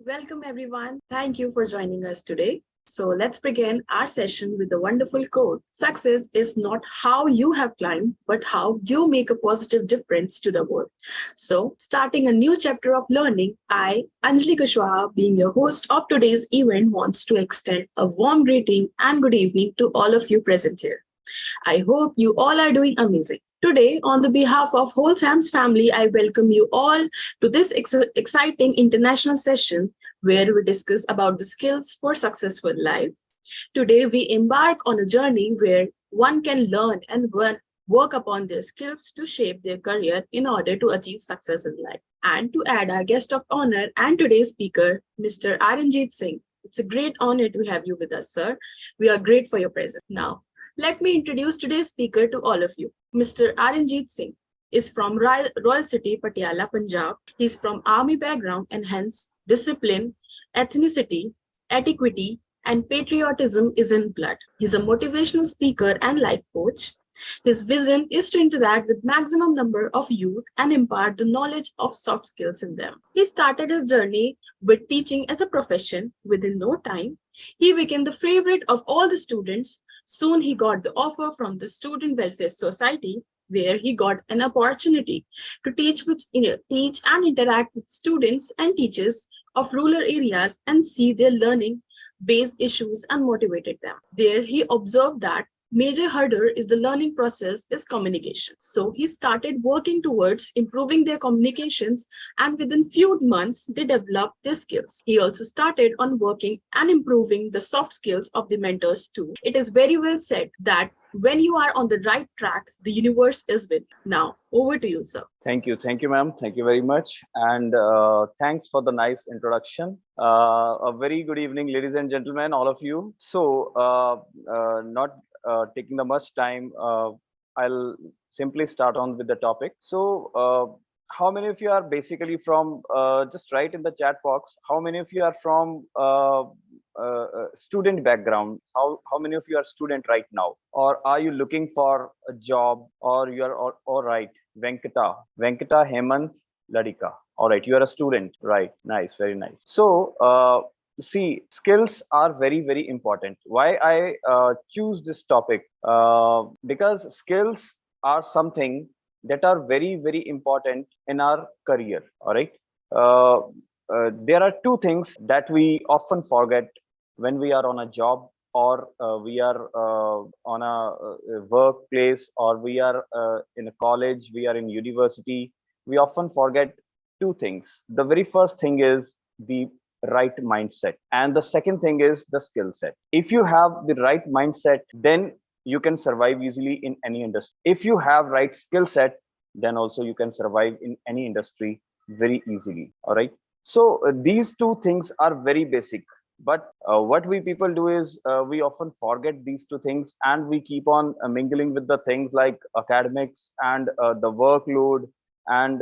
Welcome, everyone. Thank you for joining us today. So, let's begin our session with the wonderful quote. Success is not how you have climbed, but how you make a positive difference to the world. So, starting a new chapter of learning, I, Anjali Kushwaha, being your host of today's event, wants to extend a warm greeting and good evening to all of you present here. I hope you all are doing amazing. Today, on the behalf of whole SAM's family, I welcome you all to this exciting international session where we discuss about the skills for successful life. Today, we embark on a journey where one can learn and work upon their skills to shape their career in order to achieve success in life. And to add our guest of honor and today's speaker, Mr. Aranjit Singh. It's a great honor to have you with us, sir. We are great for your presence. Now, let me introduce today's speaker to all of you. Mr. Aranjit Singh is from Royal City, Patiala, Punjab. He's from army background and hence discipline, ethnicity, etiquette, and patriotism is in blood. He's a motivational speaker and life coach. His vision is to interact with maximum number of youth and impart the knowledge of soft skills in them. He started his journey with teaching as a profession. Within no time, he became the favorite of all the students. Soon he got the offer from the Student Welfare Society where he got an opportunity to teach and interact with students and teachers of rural areas and see their learning based issues and motivated them. There he observed that major hurdle is the learning process is communication. So he started working towards improving their communications and within few months they developed their skills. He also started on working and improving the soft skills of the mentors too. It is very well said that when you are on the right track, the universe is with you. Now, over to you, sir. Thank you, ma'am. Thank you very much, and thanks for the nice introduction. A very good evening, ladies and gentlemen, all of you. Not taking the much time, I'll simply start on with the topic. How many of you are basically from? Just write in the chat box. How many of you are from student background? How many of you are student right now, or are you looking for a job, or you are all right? Venkata Hemant Ladika. All right, you are a student, right? Nice, very nice. See, skills are very, very important. Why I choose this topic? Because skills are something that are very, very important in our career. All right. Uh, there are two things that we often forget when we are on a job or we are on a workplace or we are in a college, we are in university. We often forget two things. The very first thing is the right mindset, and the second thing is the skill set. If you have the right mindset, then you can survive easily in any industry. If you have right skill set, then also you can survive in any industry very easily. All right. These two things are very basic, but what we people do is we often forget these two things and we keep on mingling with the things like academics and the workload and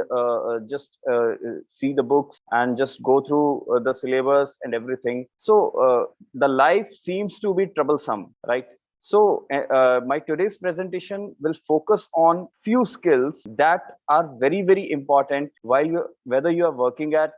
see the books and just go through the syllabus and everything. The life seems to be troublesome, right? My today's presentation will focus on few skills that are very, very important while whether you are working at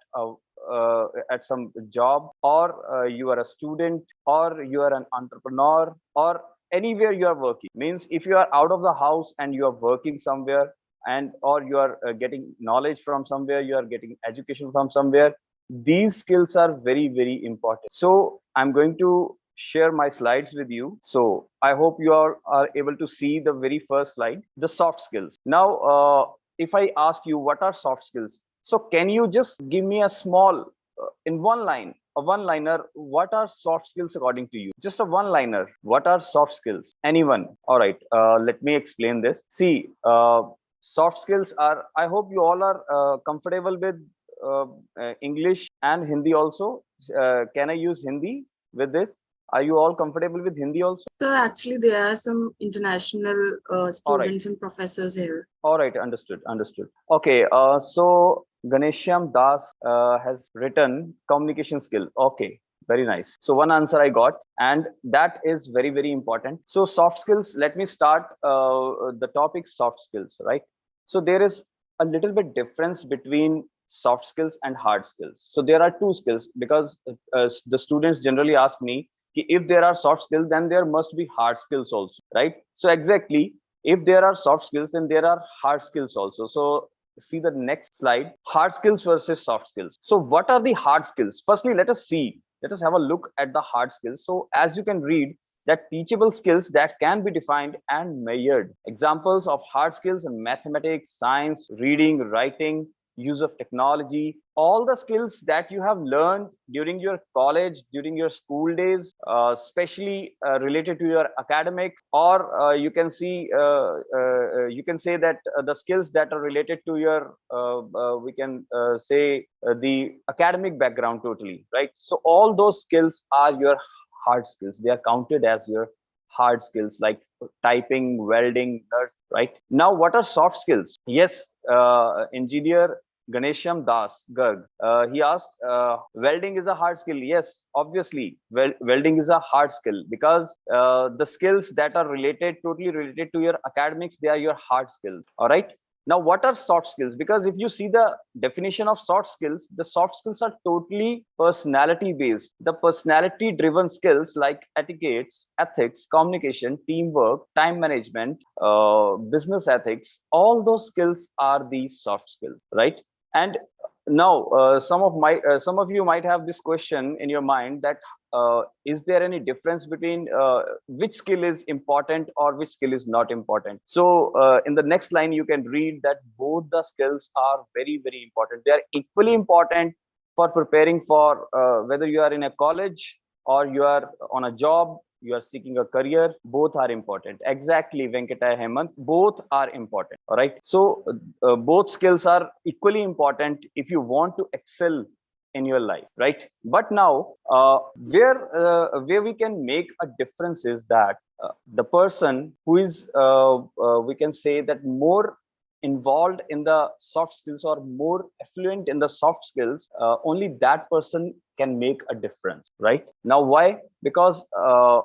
some job, or you are a student, or you are an entrepreneur, or anywhere you are working. Means if you are out of the house and you are working somewhere, and or you are getting knowledge from somewhere, you are getting education from somewhere, these skills are very, very important. So I'm going to share my slides with you. So I hope you are able to see the very first slide, the soft skills. Now, if I ask you what are soft skills, so can you just give me a small, in one line, a one-liner, what are soft skills according to you? Just a one-liner. What are soft skills? Anyone? All right. Let me explain this. See, soft skills are. I hope you all are comfortable with English and Hindi also. Can I use Hindi with this? Are you all comfortable with Hindi also? So actually, there are some international All right. students and professors here. All right, understood. Okay, so Ganesham Das has written communication skill. Okay, very nice. So one answer I got, and that is very, very important. So soft skills, let me start the topic soft skills, right? So there is a little bit difference between soft skills and hard skills. So there are two skills, because the students generally ask me, if there are soft skills, then there must be hard skills also, right? So exactly, if there are soft skills, then there are hard skills also. So see the next slide, hard skills versus soft skills. So what are the hard skills? Firstly, let us have a look at the hard skills. So as you can read, that teachable skills that can be defined and measured. Examples of hard skills in mathematics, science, reading, writing, use of technology, all the skills that you have learned during your college, during your school days, especially related to your academics, or you can say that the skills that are related to your we can say the academic background totally, right? So all those skills are your hard skills. They are counted as your hard skills, like typing, welding, nurse, right? Now, what are soft skills? Yes, engineer Ganesham Das Garg. He asked, welding is a hard skill. Yes, obviously, welding is a hard skill, because the skills that are related, totally related to your academics, they are your hard skills. All right. Now, what are soft skills? Because if you see the definition of soft skills, the soft skills are totally personality based. The personality driven skills like etiquettes, ethics, communication, teamwork, time management, business ethics, all those skills are the soft skills, right? And now, some of you might have this question in your mind, that is there any difference between which skill is important or which skill is not important? So in the next line, you can read that both the skills are very, very important. They are equally important for preparing for whether you are in a college or you are on a job, you are seeking a career. Both are important. Exactly, Venkata Hemant, both are important. All right. So both skills are equally important if you want to excel in your life, right? But now, where we can make a difference is that the person who is we can say that more involved in the soft skills or more affluent in the soft skills, only that person can make a difference, right? Now, why? Because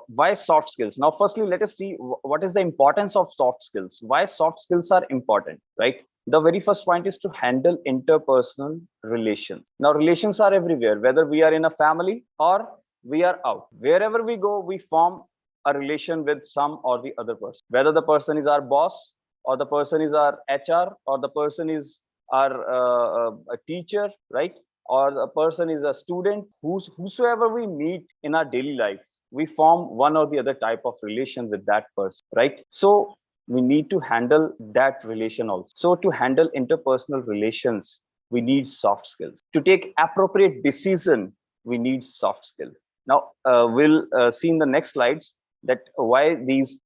why soft skills? Now, firstly, let us see what is the importance of soft skills. Why soft skills are important, right? The very first point is to handle interpersonal relations. Now, relations are everywhere, whether we are in a family or we are out. Wherever we go, we form a relation with some or the other person, whether the person is our boss, or the person is our HR, or the person is our a teacher, right? Or the person is a student. Whosoever we meet in our daily life, we form one or the other type of relation with that person, right? So we need to handle that relation also. So to handle interpersonal relations, we need soft skills. To take appropriate decision, we need soft skill. Now we'll see in the next slides that why these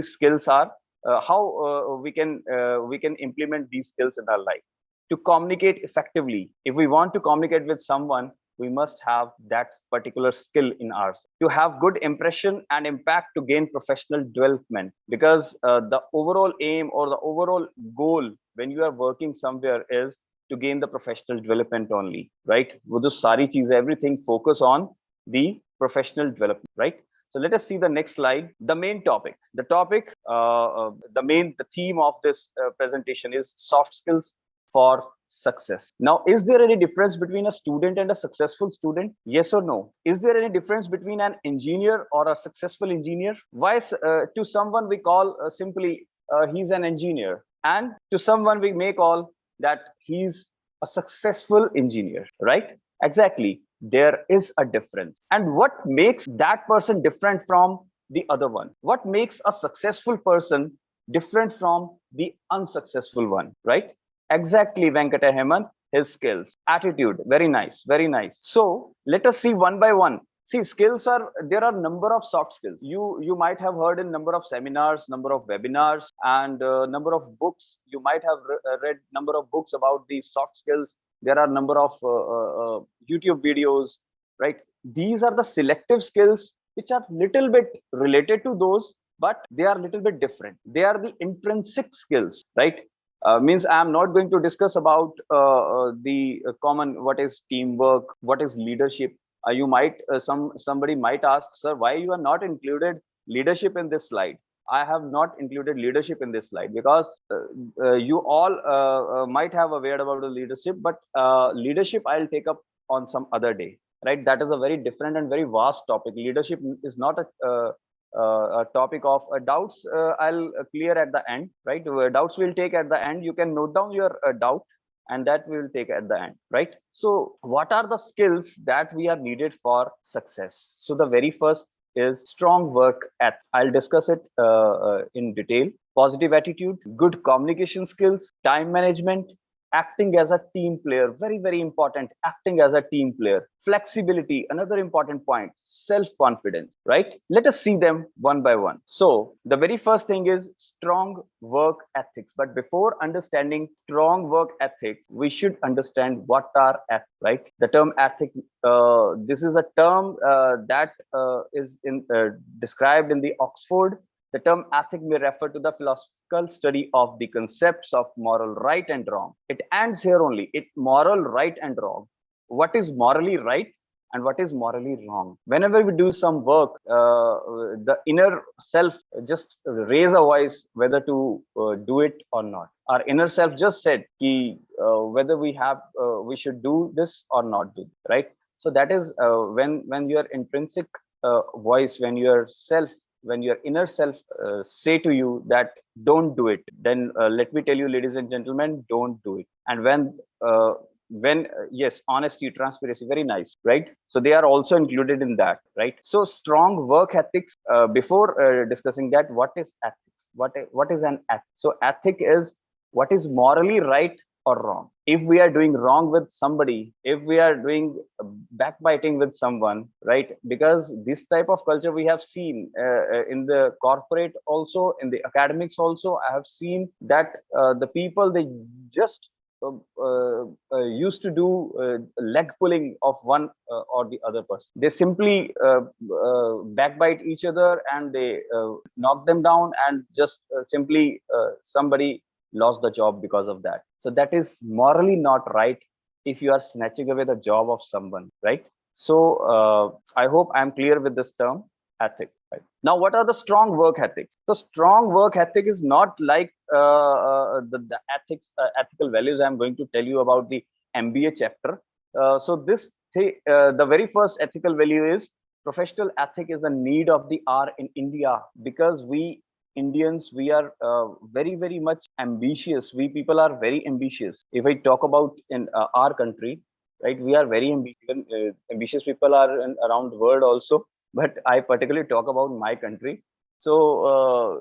skills are how we can implement these skills in our life. To communicate effectively, if we want to communicate with someone, we must have that particular skill in ours. To have good impression and impact, to gain professional development, because the overall aim or the overall goal when you are working somewhere is to gain the professional development only, right? Wo jo sari cheez, everything focus on the professional development, right? So let us see the next slide. The main topic, the theme of this presentation is soft skills for success. Now, is there any difference between a student and a successful student? Yes or no? Is there any difference between an engineer or a successful engineer? Why, to someone we call simply he's an engineer, and to someone we may call that he's a successful engineer, right? Exactly. There is a difference. And what makes that person different from the other one? What makes a successful person different from the unsuccessful one, right? Exactly, Venkata Hemant, his skills, attitude, very nice, very nice. So let us see one by one. See, skills are, there are number of soft skills. You might have heard in number of seminars, number of webinars, and number of books. You might have read number of books about these soft skills. There are number of YouTube videos, right? These are the selective skills which are little bit related to those, but they are little bit different. They are the intrinsic skills, right? Means I am not going to discuss about the common, what is teamwork, what is leadership. You might somebody might ask, sir, why you are not included leadership in this slide? I have not included leadership in this slide because you all might have aware about the leadership, but leadership I'll take up on some other day, right? That is a very different and very vast topic. Leadership is not a topic of doubts. I'll clear at the end, right? Doubts we'll take at the end. You can note down your doubt, and that we will take at the end, right? So what are the skills that we are needed for success? So the very first is strong work ethic. I'll discuss it in detail. Positive attitude, good communication skills, time management, acting as a team player, very, very important. Acting as a team player, flexibility, another important point, self confidence, right? Let us see them one by one. So, the very first thing is strong work ethics. But before understanding strong work ethics, we should understand what are ethics, right? The term ethic, this is a term that is described in the Oxford. The term ethic may refer to the philosophical study of the concepts of moral right and wrong. It ends here only. It moral right and wrong. What is morally right and what is morally wrong? Whenever we do some work, the inner self just raise a voice whether to do it or not. Our inner self just said whether we should do this or not do, right? So that is when your intrinsic voice, when your inner self say to you that don't do it, then let me tell you, ladies and gentlemen, don't do it. And when yes, honesty, transparency, very nice, right? So they are also included in that, right? So strong work ethics. Before discussing that, what is ethics? What is an ethic? So ethic is what is morally right or wrong. If we are doing wrong with somebody, if we are doing backbiting with someone, right? Because this type of culture we have seen in the corporate, also in the academics also, I have seen that the people, they just used to do leg pulling of one or the other person. They simply backbite each other, and they knock them down, and just simply somebody lost the job because of that. So that is morally not right if you are snatching away the job of someone, right? So I hope I'm clear with this term ethics. Right? Now, what are the strong work ethics? The strong work ethic is not like the ethical values I'm going to tell you about the MBA chapter. The very first ethical value is professional ethic is the need of the hour in India, because we Indians, we are very, very much ambitious. We people are very ambitious. If I talk about in our country, right, we are very ambitious. Ambitious people are around the world also, but I particularly talk about my country. So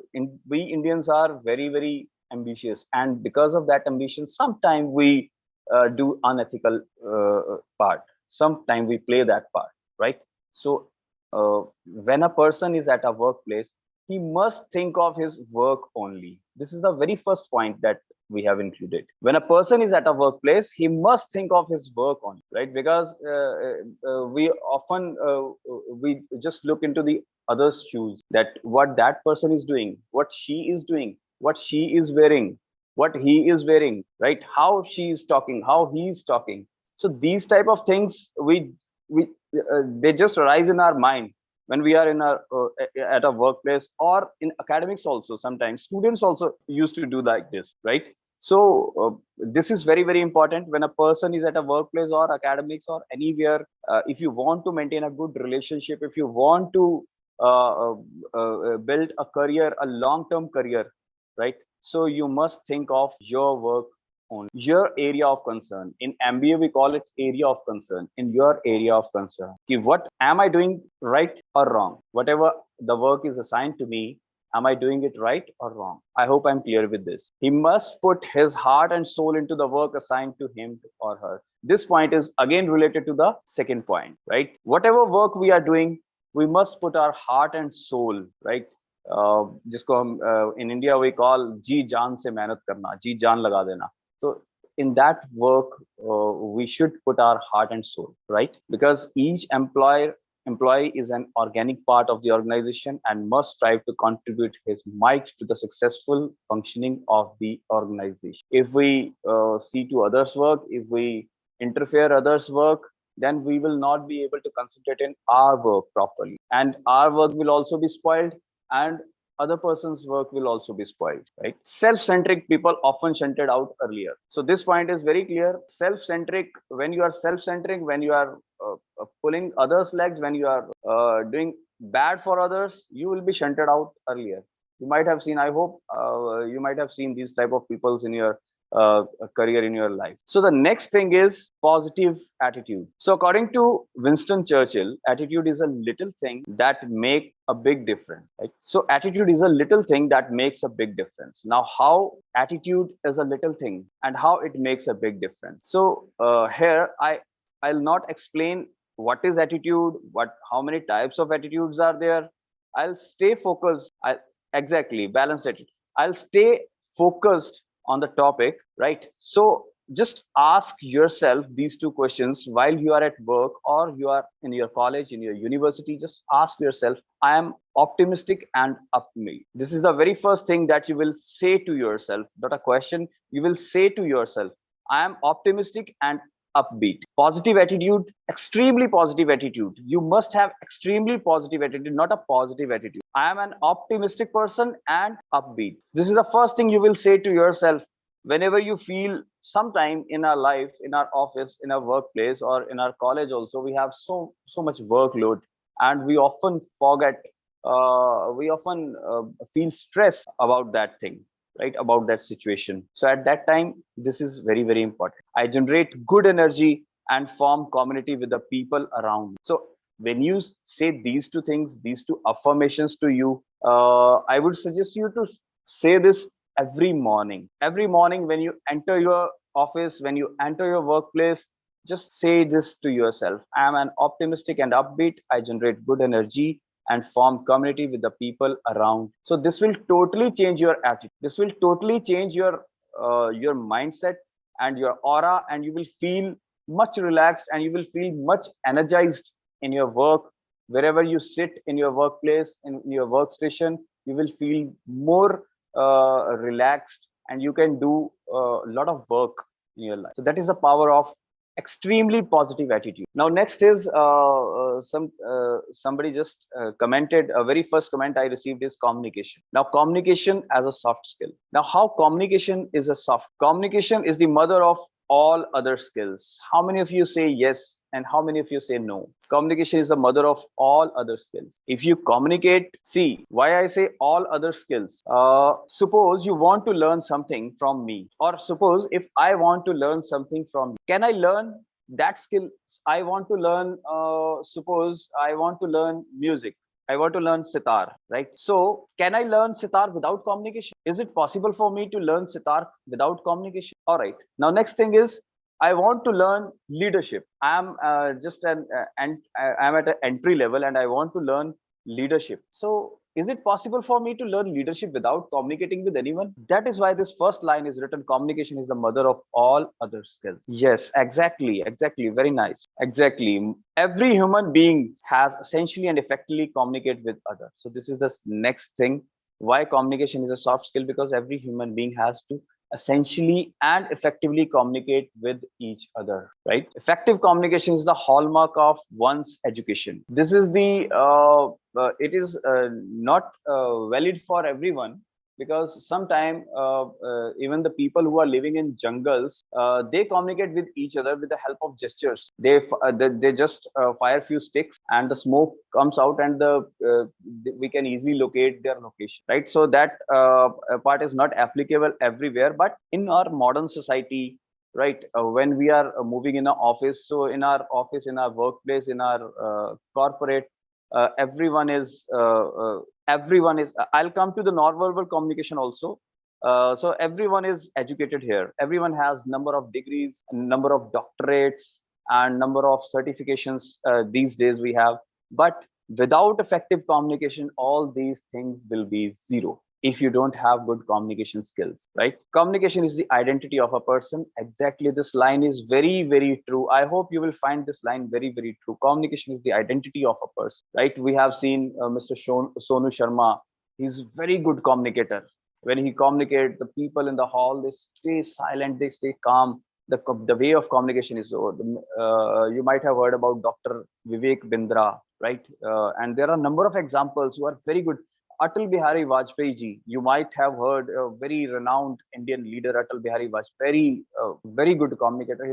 we Indians are very, very ambitious, and because of that ambition, sometimes we do unethical part. Sometimes we play that part, right? So when a person is at a workplace, he must think of his work only. This is the very first point that we have included. When a person is at a workplace, he must think of his work only, right? Because we often we just look into the other's shoes, that what that person is doing, what she is doing, what she is wearing, what he is wearing, right? How she is talking, how he is talking. So these type of things we they just arise in our mind when we are in a at a workplace, or in academics also. Sometimes students also used to do like this, right? So this is very, very important. When a person is at a workplace or academics or anywhere, if you want to maintain a good relationship, if you want to build a career, a long term career, right? So you must think of your work on your area of concern. In MBA, we call it area of concern. In your area of concern, what am I doing, right or wrong? Whatever the work is assigned to me, am I doing it right or wrong? I hope I'm clear with this. He must put his heart and soul into the work assigned to him or her. This point is again related to the second point, right? Whatever work we are doing, we must put our heart and soul, right? जिसको हम in India we call जी जान से मेहनत करना, जी जान लगा देना. So in that work, we should put our heart and soul, right? Because each employee is an organic part of the organization and must strive to contribute his mite to the successful functioning of the organization. If we see to others' work, if we interfere others' work, then we will not be able to concentrate in our work properly, and our work will also be spoiled, and other person's work will also be spoiled, right? Self-centric people often shunted out earlier. So this point is very clear. Self-centric, when you are self-centric, when you are pulling others' legs, when you are doing bad for others, you will be shunted out earlier. You might have seen, I hope you might have seen these type of peoples in your career, in your life. So the next thing is positive attitude. So according to Winston Churchill, attitude is a little thing that make a big difference, right? So attitude is a little thing that makes a big difference. Now, how attitude is a little thing and how it makes a big difference. So here I'll not explain what is attitude, what how many types of attitudes are there. I'll stay focused. Exactly, balanced attitude. I'll stay focused on the topic, right? So just ask yourself these two questions while you are at work or you are in your college, in your university. Just ask yourself, I am optimistic and upbeat. This is the very first thing that you will say to yourself, not a question. You will say to yourself, I am optimistic and upbeat. Positive attitude, extremely positive attitude. You must have extremely positive attitude, not a positive attitude. I am an optimistic person and upbeat. This is the first thing you will say to yourself whenever you feel sometime in our life, in our office, in our workplace, or in our college also, we have so much workload, and we often forget, we often feel stress about that thing, right, about that situation. So at that time, this is very, very important. I generate good energy and form community with the people around me. So when you say these two things, these two affirmations to you, I would suggest you to say this every morning when you enter your office, when you enter your workplace. Just say this to yourself, I am an optimistic and upbeat, I generate good energy and form community with the people around. So this will totally change your attitude. This will totally change your mindset and your aura, and you will feel much relaxed and you will feel much energized in your work. Wherever you sit in your workplace, in your workstation, you will feel more relaxed, and you can do a lot of work in your life. So that is the power of extremely positive attitude. Now next is somebody just commented, a very first comment I received is communication. Now communication as a soft skill. Now how communication is a soft, communication is the mother of all other skills. How many of you say yes and how many of you say no? Communication is the mother of all other skills. If you communicate, see why I say all other skills. Suppose you want to learn something from me, or suppose if I want to learn something from you, can I learn that skill? I want to learn, suppose I want to learn music, I want to learn sitar, right? So can I learn sitar without communication? Is it possible for me to learn sitar without communication? All right. Now next thing is, I want to learn leadership. I'm just I'm at an entry level and I want to learn leadership. So is it possible for me to learn leadership without communicating with anyone? That is why this first line is written, communication is the mother of all other skills. Yes, exactly, exactly. Very nice. Exactly. Every human being has essentially and effectively communicate with others. So this is the next thing. Why communication is a soft skill? Because every human being has to essentially and effectively communicate with each other, right? Effective communication is the hallmark of one's education. This is the it is not valid for everyone, because sometimes even the people who are living in jungles, they communicate with each other with the help of gestures. They just fire few sticks and the smoke comes out, and we can easily locate their location, right? So that part is not applicable everywhere, but in our modern society, right, when we are moving in our office, so in our office, in our workplace, in our corporate, everyone is I'll come to the non-verbal communication also. So everyone is educated here, everyone has number of degrees, number of doctorates, and number of certifications these days we have. But without effective communication, all these things will be zero if you don't have good communication skills, right? Communication is the identity of a person. Exactly, this line is very, very true. I hope you will find this line very, very true. Communication is the identity of a person, right? We have seen Mr. Sonu Sharma. He's very good communicator. When he communicates, the people in the hall, they stay silent, they stay calm. The way of communication is so. You might have heard about Dr. Vivek Bindra, right? And there are a number of examples who are very good. Atal Bihari Vajpayee ji, you might have heard, a very renowned Indian leader, Atal Bihari Vajpayee, very good communicator.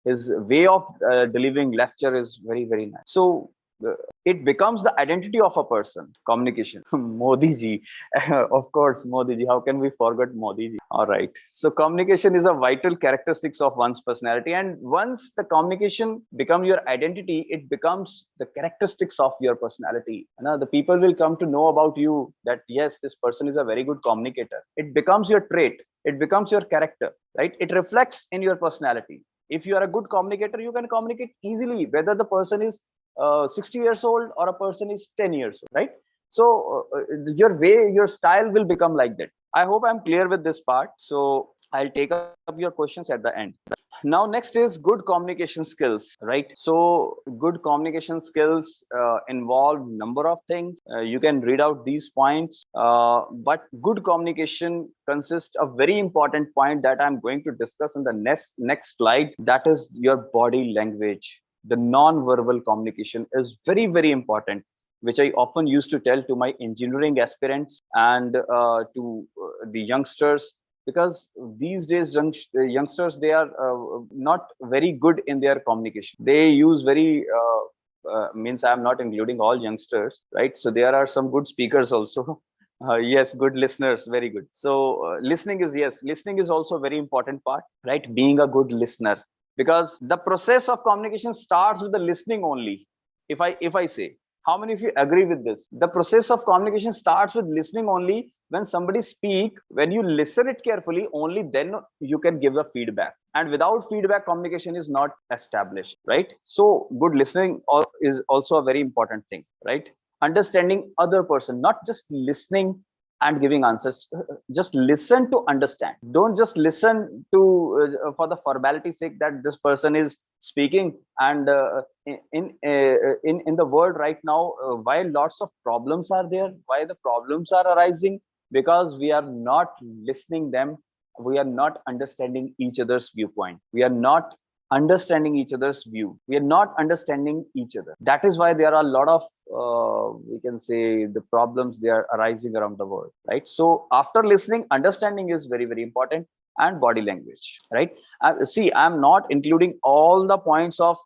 His way of delivering lecture is very nice. So uh, it becomes the identity of a person. Communication. Modi ji, of course, Modi ji. How can we forget Modi ji? All right. So communication is a vital characteristics of one's personality, and once the communication becomes your identity, it becomes the characteristics of your personality. Now the people will come to know about you that yes, this person is a very good communicator. It becomes your trait. It becomes your character, right? It reflects in your personality. If you are a good communicator, you can communicate easily, whether the person is 60 years old or a person is 10 years old, right? So your way, your style will become like that. I hope I'm clear with this part. So I'll take up your questions at the end. Now next is good communication skills, right? So good communication skills involve number of things. You can read out these points, but good communication consists of very important point that I'm going to discuss in the next slide. That is your body language. The non-verbal communication is very important, which I often used to tell to my engineering aspirants and to the youngsters, because these days youngsters, they are not very good in their communication. They use very means I'm not including all youngsters, right? So there are some good speakers also. Yes, good listeners, very good. So listening is also a very important part, right? Being a good listener, because the process of communication starts with the listening only. If I say, how many of you agree with this? The process of communication starts with listening only. When somebody speak, when you listen it carefully, only then you can give the feedback. And without feedback, communication is not established, right? So good listening is also a very important thing, right? Understanding other person, not just listening and giving answers. Just listen to understand. Don't just listen to for the formality sake that this person is speaking. And in the world right now, why lots of problems are there, why the problems are arising, because we are not listening them. We are not understanding each other's viewpoint. We are not understanding each other's view. We are not understanding each other. That is why there are a lot of we can say the problems they are arising around the world, right? So after listening, understanding is very important. And body language, right? See, I'm not including all the points of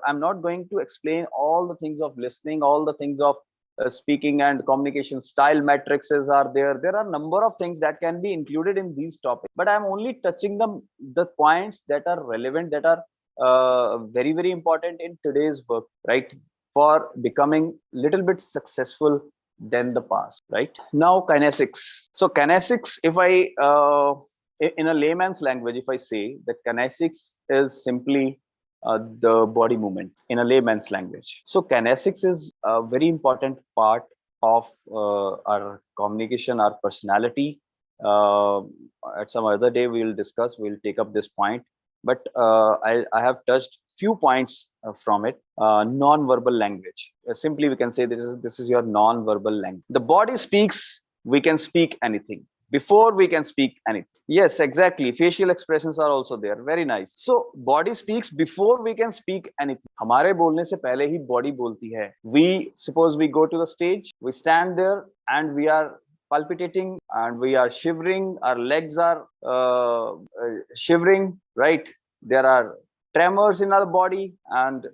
I'm not going to explain all the things of listening, all the things of speaking and communication style matrices are there. There are a number of things that can be included in these topics, but I'm only touching the points that are relevant, that are very important in today's work, right? For becoming little bit successful than the past, right? Now kinesics. So kinesics, if I in a layman's language, if I say that kinesics is simply the body movement in a layman's language. So kinesics is a very important part of our communication, our personality. uh, at some other day we'll discuss, we'll take up this point, but I have touched few points from it. Non-verbal language. Simply, we can say this is your non-verbal language. The body speaks. We can speak anything before we can speak anything. Yes, exactly. Facial expressions are also there. Very nice. So body speaks before we can speak anything. हमारे बोलने से पहले ही body बोलती है. We suppose we go to the stage, we stand there, and we are palpitating and we are shivering. Our legs are shivering, right? There are tremors in our body, and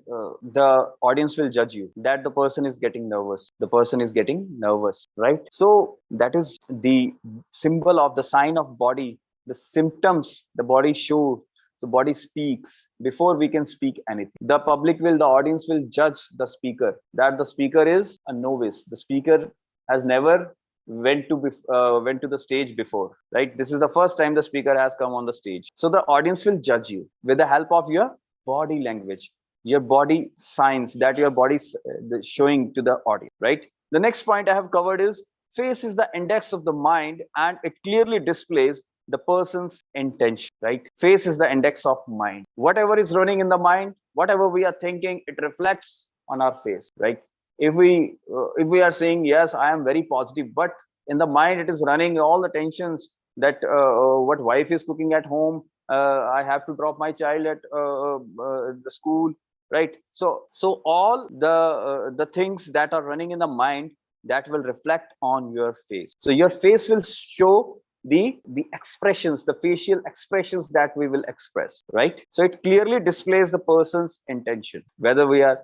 the audience will judge you that the person is getting nervous. The person is getting nervous, right? So that is the symbol of the sign of body, the symptoms the body shows. The body speaks before we can speak anything. The public will, the audience will judge the speaker that the speaker is a novice. The speaker has never went to the stage before, right? This is the first time the speaker has come on the stage. So the audience will judge you with the help of your body language, your body signs that your body is showing to the audience, right? The next point I have covered is face is the index of the mind, and it clearly displays the person's intention, right? Face is the index of mind. Whatever is running in the mind, whatever we are thinking, it reflects on our face, right? If we are saying yes, I am very positive, but in the mind it is running all the tensions that what wife is cooking at home, I have to drop my child at the school, right? So all the things that are running in the mind, that will reflect on your face. So your face will show the expressions, the facial expressions that we will express, right? So it clearly displays the person's intention. Whether we are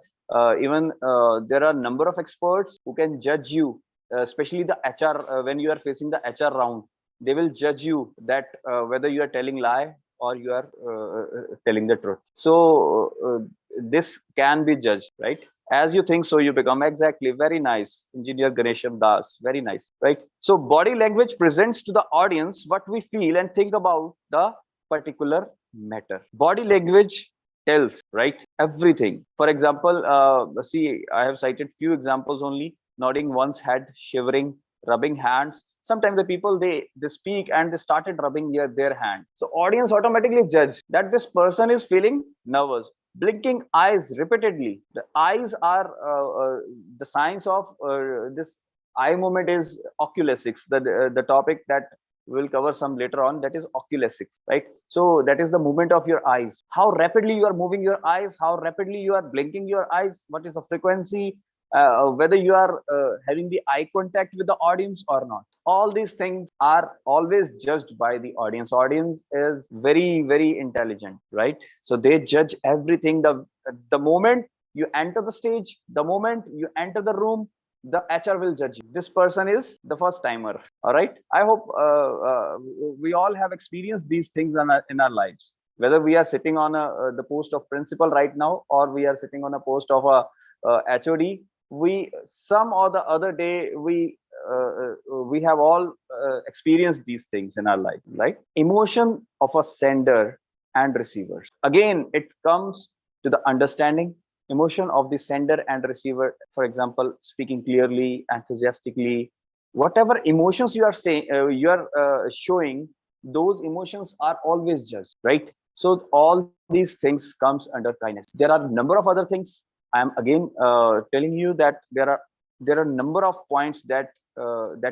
even there are a number of experts who can judge you, especially the HR. When you are facing the HR round, they will judge you that whether you are telling lie or you are telling the truth. So this can be judged, right? As you think, so you become. Exactly. Very nice, Engineer Ganesham Das. Very nice, right? So body language presents to the audience what we feel and think about the particular matter. Body language tells, right, everything. For example, see, I have cited few examples only: nodding one's head, shivering, rubbing hands. Sometimes the people, they speak and they started rubbing their hand. So audience automatically judge that this person is feeling nervous. Blinking eyes repeatedly. The eyes are the signs of this eye movement is oculesics. The topic that we'll cover some later on, that is oculesics, right? So that is the movement of your eyes. How rapidly you are moving your eyes, how rapidly you are blinking your eyes, what is the frequency, whether you are having the eye contact with the audience or not. All these things are always judged by the audience. Audience is very, very intelligent, right? So they judge everything. The moment you enter the stage, the moment you enter the room, the HR will judge you. This person is the first timer. All right. I hope we all have experienced these things in our lives. Whether we are sitting on the post of principal right now, or we are sitting on a post of a HOD, we some or the other day we have all experienced these things in our life, right? Emotion of a sender and receivers. Again, it comes to the understanding emotion of the sender and receiver. For example, speaking clearly, enthusiastically, whatever emotions you are saying, you are showing, those emotions are always judged, right? So all these things comes under kindness. There are a number of other things. I am again telling you that there are a number of points that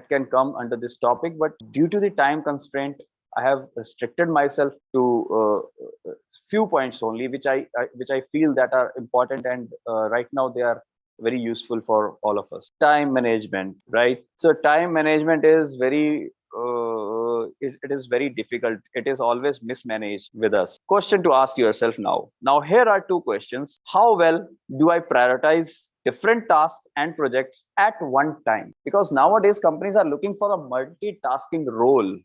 can come under this topic, but due to the time constraint, I have restricted myself to few points only, which I feel that are important, and right now they are very useful for all of us. Time management, right? So time management is very it is very difficult. It is always mismanaged with us. Question to ask yourself now. Now here are two questions. How well do I prioritize different tasks and projects at one time? Because nowadays companies are looking for a multitasking role.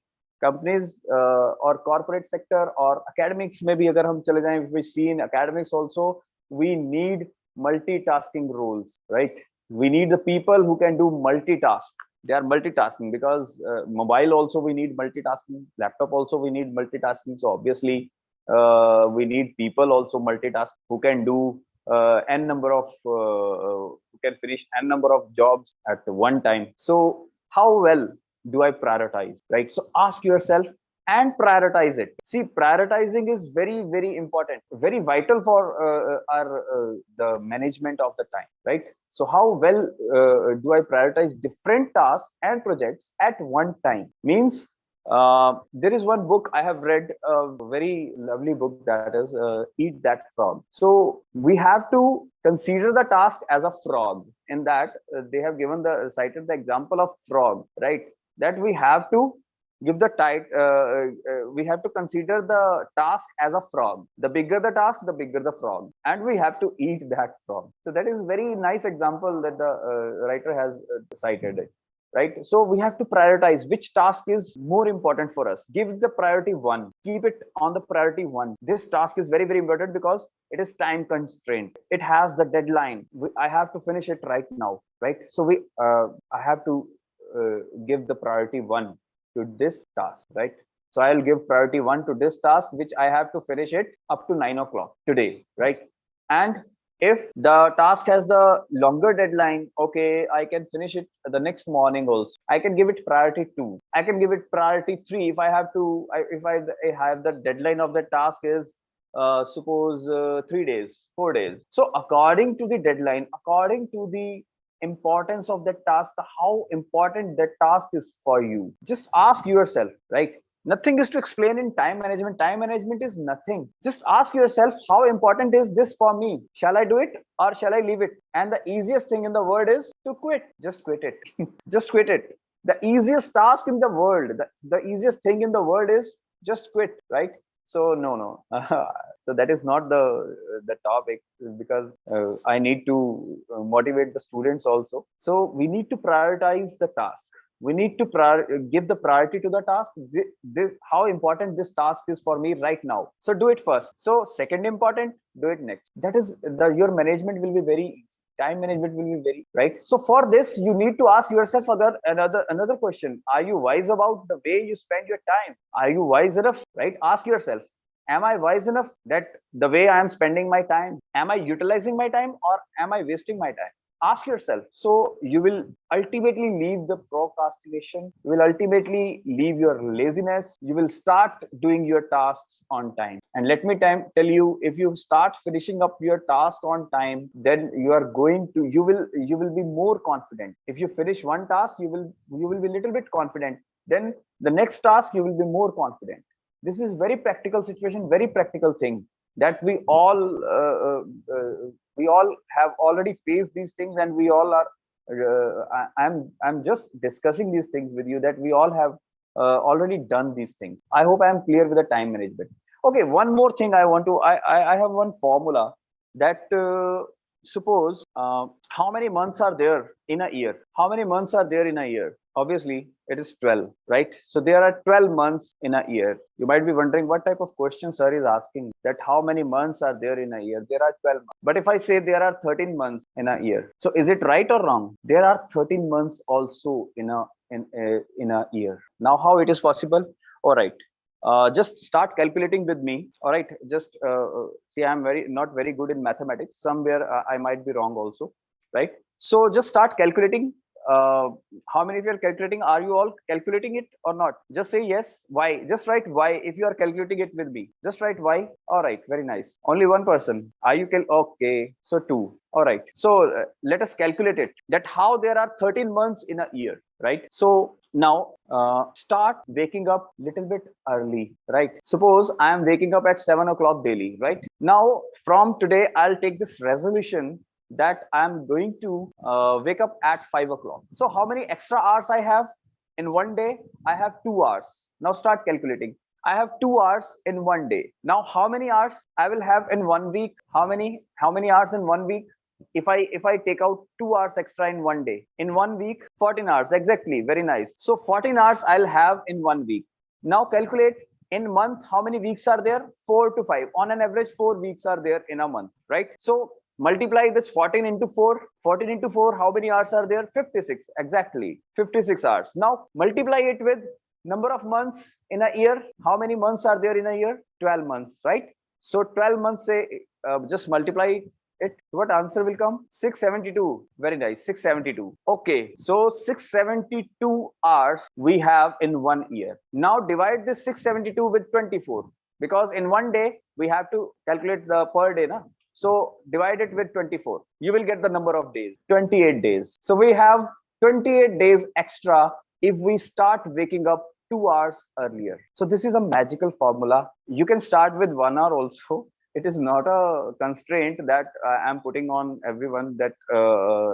Companies or corporate sector or academics, maybe agar hum chale jaye, if we see in academics also, we need multitasking roles, right? We need the people who can do multitask. They are multitasking because mobile also we need multitasking, laptop also we need multitasking. So obviously we need people also multitask who can do n number of who can finish n number of jobs at one time. So how well do I prioritize, right? So ask yourself and prioritize it. See, prioritizing is very, very important, very vital for our the management of the time, right? So how well do I prioritize different tasks and projects at one time? Means there is one book I have read, a very lovely book, that is Eat That Frog. So we have to consider the task as a frog. In that, they have given the cited the example of frog, right? That we have to give the we have to consider the task as a frog. The bigger the task, the bigger the frog, and we have to eat that frog. So that is very nice example that the writer has cited it, right? So we have to prioritize which task is more important for us. Give the priority one, keep it on the priority one. This task is very, very important because it is time constraint. It has the deadline. I have to finish it right now, right? So I have to give the priority one to this task, right? So I'll give priority one to this task, which I have to finish it up to 9 o'clock today, right? And if the task has the longer deadline, okay, I can finish it the next morning also. I can give it priority two. I can give it priority three if I have to. If I have the deadline of the task is suppose 3 days, 4 days. So according to the deadline, according to the importance of that task, how important that task is for you, just ask yourself, right? Nothing is to explain in time management. Time management is nothing. Just ask yourself, how important is this for me? Shall I do it or shall I leave it? And the easiest thing in the world is to quit. Just quit it. Just quit it. The easiest task in the world, the easiest thing in the world is just quit, right? So no. So that is not the topic, because I need to motivate the students also. So we need to prioritize the task. We need to give the priority to the task. How important this task is for me right now. So do it first. So second important, do it next. That is your management will be very easy. Time management will be very right. So for this, you need to ask yourself another question. Are you wise about the way you spend your time? Are you wise enough? Right? Ask yourself, am I wise enough that the way I am spending my time, am I utilizing my time or am I wasting my time? Ask yourself. So you will ultimately leave the procrastination. You will ultimately leave your laziness. You will start doing your tasks on time. And let me tell you, if you start finishing up your task on time, then you will be more confident. If you finish one task, you will be a little bit confident. Then the next task, you will be more confident. This is very practical situation, very practical thing that we all have already faced these things, and we all are I'm just discussing these things with you, that we all have already done these things. I hope I am clear with the time management. Okay, one more thing I want to I have one formula that suppose how many months are there in a year? How many months are there in a year? Obviously it is 12, right? So there are 12 months in a year. You might be wondering what type of question sir is asking, that how many months are there in a year? There are 12 months. But if I say there are 13 months in a year, so is it right or wrong? There are 13 months also in a year. Now how it is possible? All right, just start calculating with me. All right, just see, I'm not very good in mathematics. Somewhere I might be wrong also, right? So just start calculating. How many of you are calculating? Are you all calculating it or not? Just say yes. Why? Just write why if you are calculating it with me. Just write why. All right, very nice. Only one person. Are you okay? So two. All right. So let us calculate it. That how there are 13 months in a year, right? So now start waking up little bit early, right? Suppose I am waking up at 7 o'clock daily, right? Now from today I'll take this resolution that I'm going to wake up at 5 o'clock. So how many extra hours I have in one day? I have 2 hours. Now start calculating. I have 2 hours in one day. Now how many hours I will have in 1 week? How many hours in 1 week? If I take out 2 hours extra in one day, in 1 week, 14 hours exactly. Very nice. So 14 hours I'll have in 1 week. Now calculate in month, how many weeks are there? 4 to 5. On an average, 4 weeks are there in a month, right? So multiply this 14 into 4. 14 into 4, how many hours are there? 56. Exactly, 56 hours. Now multiply it with number of months in a year. How many months are there in a year? 12 months, right? So 12 months, say, just multiply it. What answer will come? 672. Very nice, 672. Okay, so 672 hours we have in 1 year. Now divide this 672 with 24, because in one day we have to calculate the per day, na? So divide it with 24. You will get the number of days, 28 days. So we have 28 days extra if we start waking up 2 hours earlier. So this is a magical formula. You can start with 1 hour also. It is not a constraint that I'm putting on everyone, that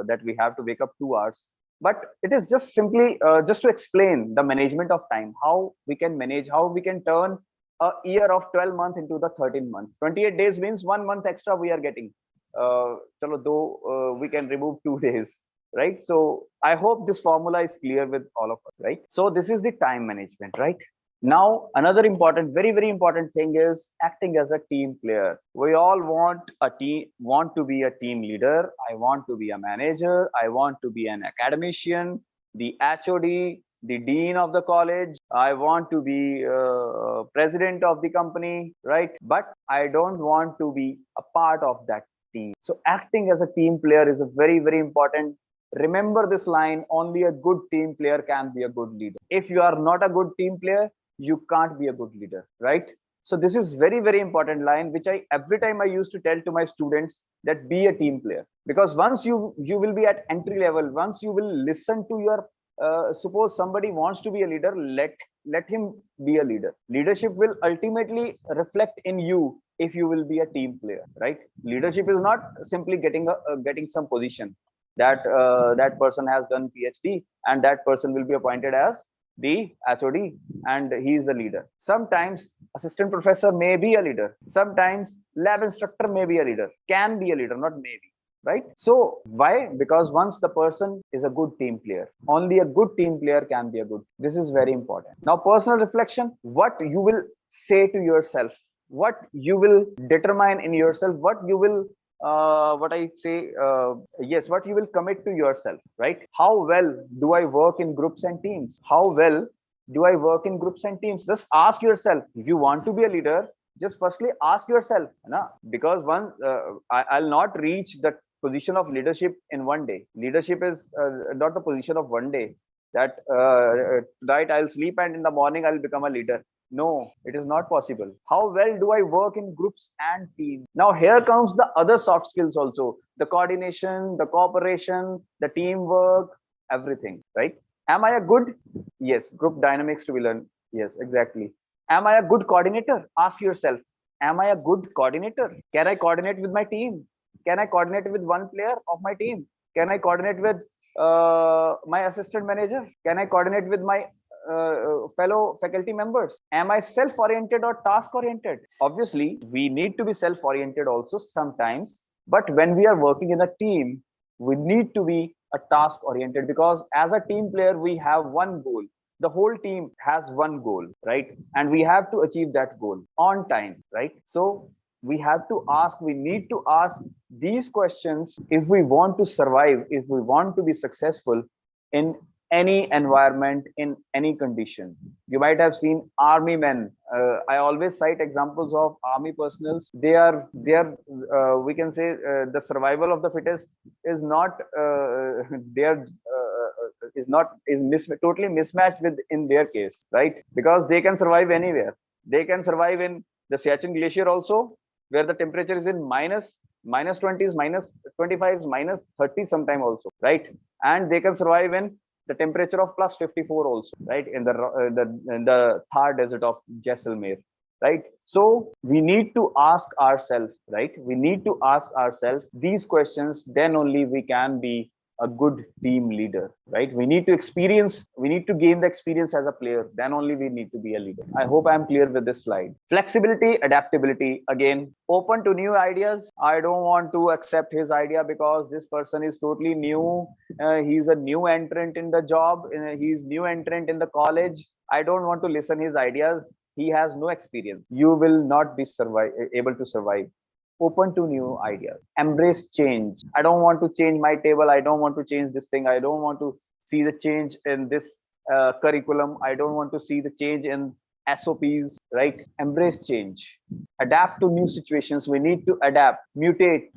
that we have to wake up 2 hours. But it is just simply just to explain the management of time, how we can manage, how we can turn a year of 12 months into the 13 months. 28 days means 1 month extra we are getting. Though we can remove 2 days, right? So I hope this formula is clear with all of us, right? So this is the time management, right? Now, another important, very, very important thing is acting as a team player. We all want to be a team leader. I want to be a manager. I want to be an academician, the HOD, the dean of the college. I want to be president of the company, right? But I don't want to be a part of that team. So acting as a team player is a very, very important. Remember this line, only a good team player can be a good leader. If you are not a good team player, you can't be a good leader, right? So this is very, very important line, which every time I used to tell to my students, that be a team player. Because once you will be at entry level, once you will listen to your suppose somebody wants to be a leader, let let him be a leader. Leadership will ultimately reflect in you if you will be a team player, right? Leadership is not simply getting some position that that person has done PhD and that person will be appointed as the HOD and he is the leader. Sometimes assistant professor may be a leader, sometimes lab instructor may be a leader, can be a leader, not maybe, right? So why? Because once the person is a good team player, only a good team player can be a good. This is very important. Now, personal reflection, what you will say to yourself, what you will determine in yourself, what you will what I say, yes, what you will commit to yourself, right? How well do I work in groups and teams? How well do I work in groups and teams? Just ask yourself. If you want to be a leader, just firstly ask yourself, na? Because I'll not reach the position of leadership in one day. Leadership is not the position of one day that right, I'll sleep and in the morning I'll become a leader. No, it is not possible. How well do I work in groups and teams? Now, here comes the other soft skills also, the coordination, the cooperation, the teamwork, everything, right? Am I a good? Yes, group dynamics to be learned. Yes, exactly. Am I a good coordinator? Ask yourself, am I a good coordinator? Can I coordinate with my team? Can I coordinate with one player of my team? Can I coordinate with my assistant manager? Can I coordinate with my fellow faculty members? Am I self-oriented or task-oriented? Obviously, we need to be self-oriented also sometimes, but when we are working in a team, we need to be a task-oriented, because as a team player, we have one goal. The whole team has one goal, right? And we have to achieve that goal on time, right? So we have to ask, we need to ask these questions if we want to survive, if we want to be successful in any environment, in any condition. You might have seen army men. I always cite examples of army personals. We can say the survival of the fittest is not their totally mismatched with in their case, right? Because they can survive anywhere. They can survive in the Siachen glacier also, where the temperature is in minus 20s, minus 25s, minus 30 sometime also, right? And they can survive in the temperature of plus 54 also, right? In the Thar desert of Jaisalmer, right? So we need to ask ourselves, right? We need to ask ourselves these questions. Then only we can be a good team leader, right? We need to gain the experience as a player. Then only we need to be a leader. I hope I'm clear with this slide. Flexibility, adaptability, again, open to new ideas. I don't want to accept his idea because this person is totally new. He's a new entrant in the job. He's new entrant in the college. I don't want to listen his ideas. He has no experience. You will not be able to survive. Open to new ideas. Embrace change. I don't want to change my table. I don't want to change this thing. I don't want to see the change in this curriculum. I don't want to see the change in SOPs, right? Embrace change. Adapt to new situations. We need to adapt, mutate.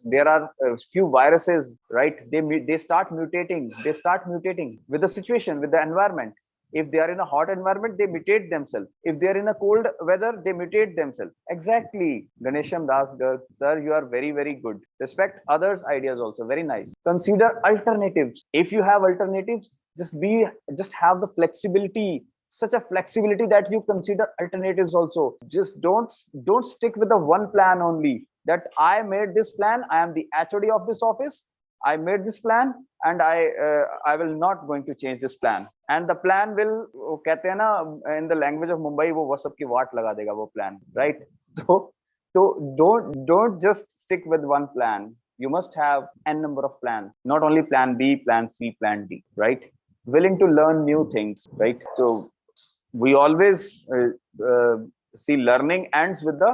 There are a few viruses, right? They start mutating. They start mutating with the situation, with the environment. If they are in a hot environment, they mutate themselves. If they are in a cold weather, they mutate themselves. Exactly. Ganesham Das Garg, sir, you are very, very good. Respect others' ideas also. Very nice. Consider alternatives. If you have alternatives, just have the flexibility, such a flexibility that you consider alternatives also. Just don't stick with the one plan only. That I made this plan. I am the HOD of this office. I made this plan and I will not going to change this plan. And the plan will, कहते हैं ना, in the language of Mumbai, वो सब की वाट लगा देगा वो plan, right? So don't just stick with one plan. You must have n number of plans, not only plan B, plan C, plan D, right? Willing to learn new things, right? So we always see learning ends with the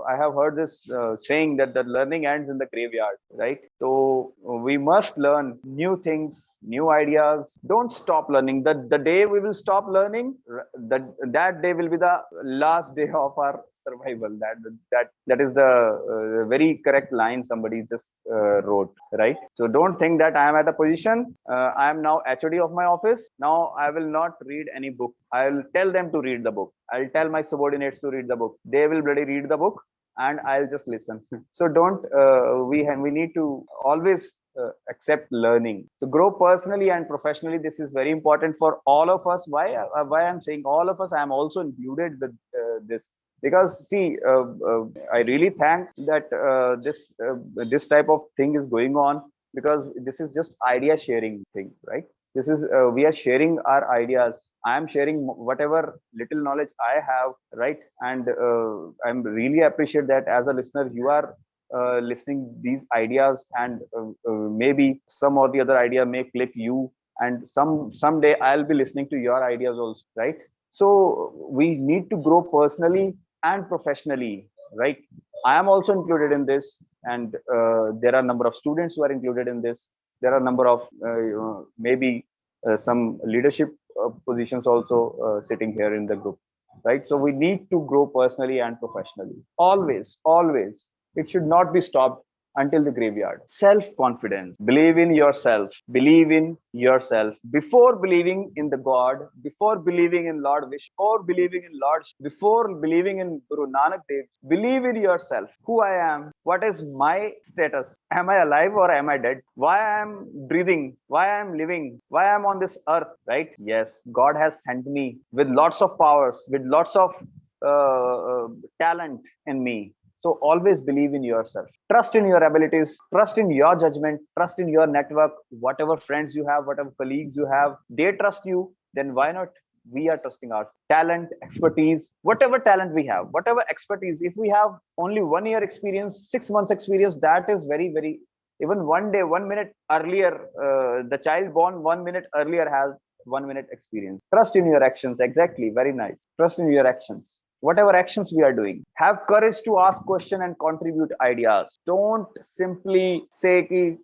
I have heard this saying that the learning ends in the graveyard, right? So we must learn new things, new ideas. Don't stop learning. The day we will stop learning, that day will be the last day of our survival. That is the very correct line somebody just wrote, right? So don't think that I am at a position, I am now HOD of my office, now I will not read any book. I'll tell them to read the book. I'll tell my subordinates to read the book. They will bloody read the book and I'll just listen. So don't we need to always accept learning. So grow personally and professionally. This is very important for all of us. Why I'm saying all of us? I am also included with this, because see, I really thank that this type of thing is going on, because this is just idea sharing thing, right? This is we are sharing our ideas. I am sharing whatever little knowledge I have, right? And I'm really appreciate that as a listener you are listening these ideas, and maybe some or the other idea may click you, and someday I'll be listening to your ideas also, right? So we need to grow personally and professionally, right? I am also included in this, and there are a number of students who are included in this. There are a number of maybe some leadership positions also sitting here in the group, right? So we need to grow personally and professionally, always, always. It should not be stopped until the graveyard. Self confidence. Believe in yourself. Believe in yourself. Before believing in the God, before believing in Lord Vishnu, before believing in Lord, before believing in Guru Nanak Dev, believe in yourself. Who I am. What is my status? Am I alive or am I dead? Why I am breathing? Why I am living? Why I am on this earth? Right? Yes, God has sent me with lots of powers, with lots of talent in me. So always believe in yourself. Trust in your abilities, trust in your judgment, trust in your network, whatever friends you have, whatever colleagues you have, they trust you, then why not? We are trusting our talent, expertise, whatever talent we have, whatever expertise. If we have only 1 year experience, 6 months experience, that is very, very, even one day, 1 minute earlier, the child born 1 minute earlier has 1 minute experience. Trust in your actions. Exactly. Very nice. Trust in your actions. Whatever actions we are doing, have courage to ask question and contribute ideas. Don't simply say ki,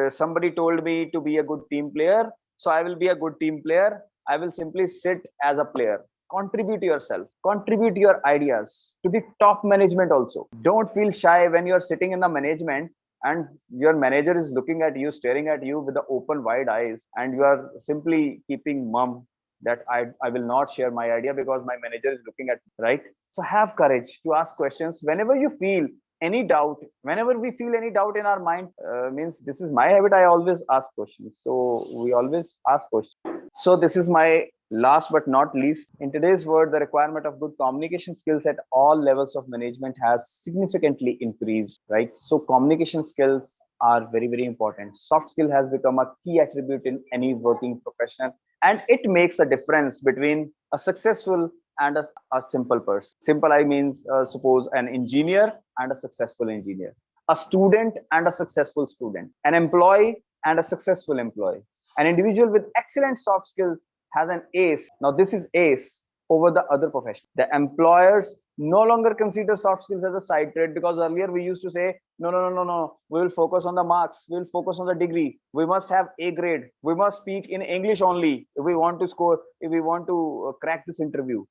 somebody told me to be a good team player, so I will be a good team player. I will simply sit as a player. Contribute yourself, contribute your ideas to the top management also. Don't feel shy when you're sitting in the management and your manager is looking at you, staring at you with the open wide eyes, and you are simply keeping mum that I will not share my idea because my manager is looking at me, right? So have courage to ask questions whenever you feel any doubt. Whenever we feel any doubt in our mind, means this is my habit. I always ask questions. So we always ask questions. So this is my last but not least. In today's world, the requirement of good communication skills at all levels of management has significantly increased, right? So communication skills are very, very important. Soft skill has become a key attribute in any working profession, and it makes a difference between a successful and a simple person. Simple, I means suppose an engineer and a successful engineer, a student and a successful student, an employee and a successful employee. An individual with excellent soft skills has an ace. Now this is ace over the other profession. The employers no longer consider soft skills as a side trait, because earlier we used to say, no, no, no, no, no, we will focus on the marks, we will focus on the degree, we must have A grade, we must speak in English only if we want to score, if we want to crack this interview,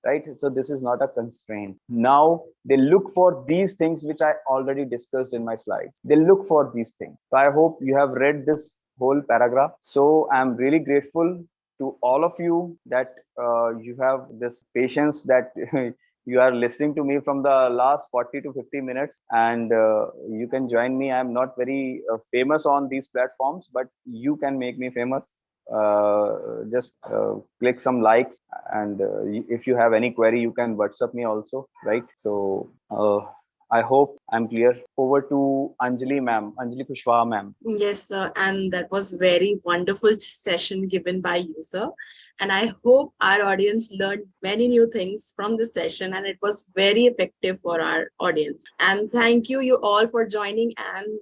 right? So this is not a constraint. Now they look for these things which I already discussed in my slides. They look for these things. So I hope you have read this whole paragraph. So I'm really grateful to all of you that you have this patience, that you are listening to me from the last 40 to 50 minutes, and you can join me. I'm not very famous on these platforms, but you can make me famous. Just click some likes, and if you have any query you can WhatsApp me also, right? So I hope I'm clear. Over to Anjali ma'am, Anjali Kushwaha ma'am. Yes, sir. And that was very wonderful session given by you, sir. And I hope our audience learned many new things from this session, and it was very effective for our audience. And thank you all for joining. And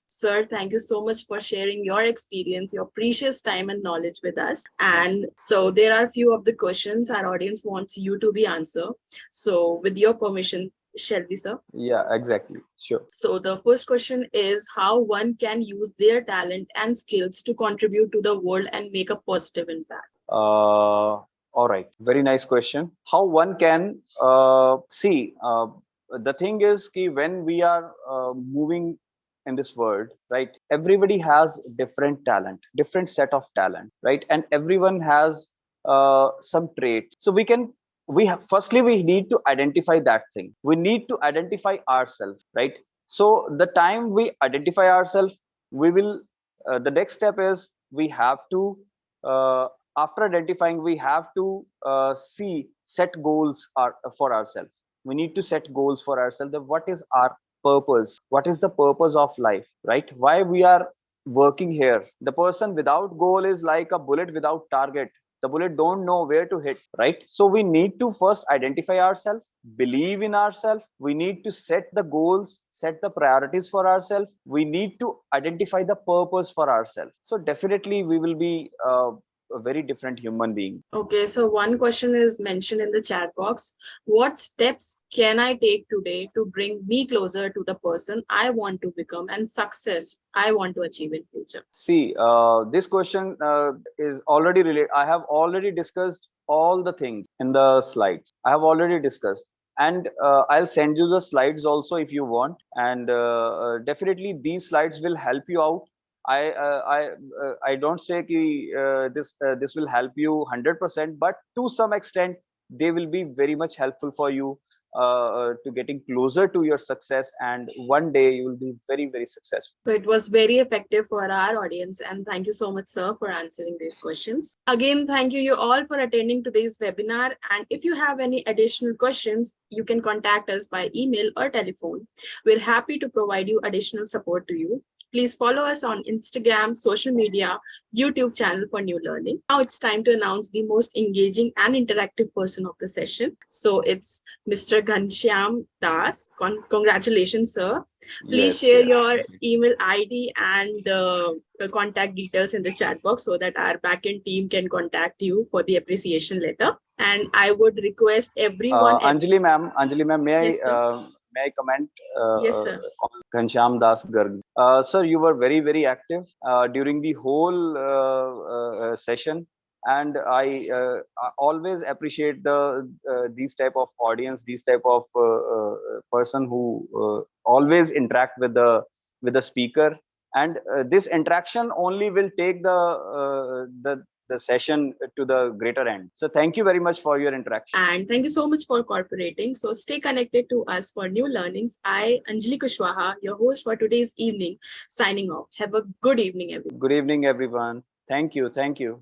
sir, thank you so much for sharing your experience, your precious time and knowledge with us. And so there are a few of the questions our audience wants you to be answer. So with your permission, shall we, sir? Yeah, exactly. Sure. So the first question is how one can use their talent and skills to contribute to the world and make a positive impact. All right. Very nice question. How one can see, the thing is ki when we are moving in this world, right? Everybody has different talent, different set of talent, right? And everyone has some traits. So we have, firstly we need to identify that thing. We need to identify ourselves, right? So the time we identify ourselves, we will the next step is we have to uh, after identifying we have to set goals for ourselves. We need to set goals for ourselves, that what is our purpose, what is the purpose of life, right? Why we are working here. The person without goal is like a bullet without target. The bullet don't know where to hit, right? So we need to first identify ourselves, believe in ourselves. We need to set the goals, set the priorities for ourselves. We need to identify the purpose for ourselves. So definitely we will be a very different human being. Okay, so one question is mentioned in the chat box. What steps can I take today to bring me closer to the person I want to become and success I want to achieve in future? See, this question is already related. I have already discussed all the things in the slides. I have already discussed, and I'll send you the slides also if you want. And definitely, these slides will help you out. I don't say कि, this will help you 100%, but to some extent, they will be very much helpful for you to getting closer to your success. And one day you will be very, very successful. So it was very effective for our audience. And thank you so much, sir, for answering these questions. Again, thank you all for attending today's webinar. And if you have any additional questions, you can contact us by email or telephone. We're happy to provide you additional support to you. Please follow us on Instagram, social media, YouTube channel for new learning. Now it's time to announce the most engaging and interactive person of the session. So it's Mr. Ghanshyam Das. Congratulations, sir. Please Yes, share yes. your email ID and contact details in the chat box so that our backend team can contact you for the appreciation letter. And I would request everyone. Anjali ma'am, Yes, sir. may I comment Yes, sir. on Ghanshyam Das Garg? Sir, you were very, very active during the whole session, and I always appreciate these type of audience, these type of person who always interact with the speaker, and this interaction only will take the session to the greater end. So thank you very much for your interaction. And thank you so much for cooperating. So stay connected to us for new learnings. I, Anjali Kushwaha, your host for today's evening, signing off. Have a good evening, everyone. Good evening, everyone. Thank you. Thank you.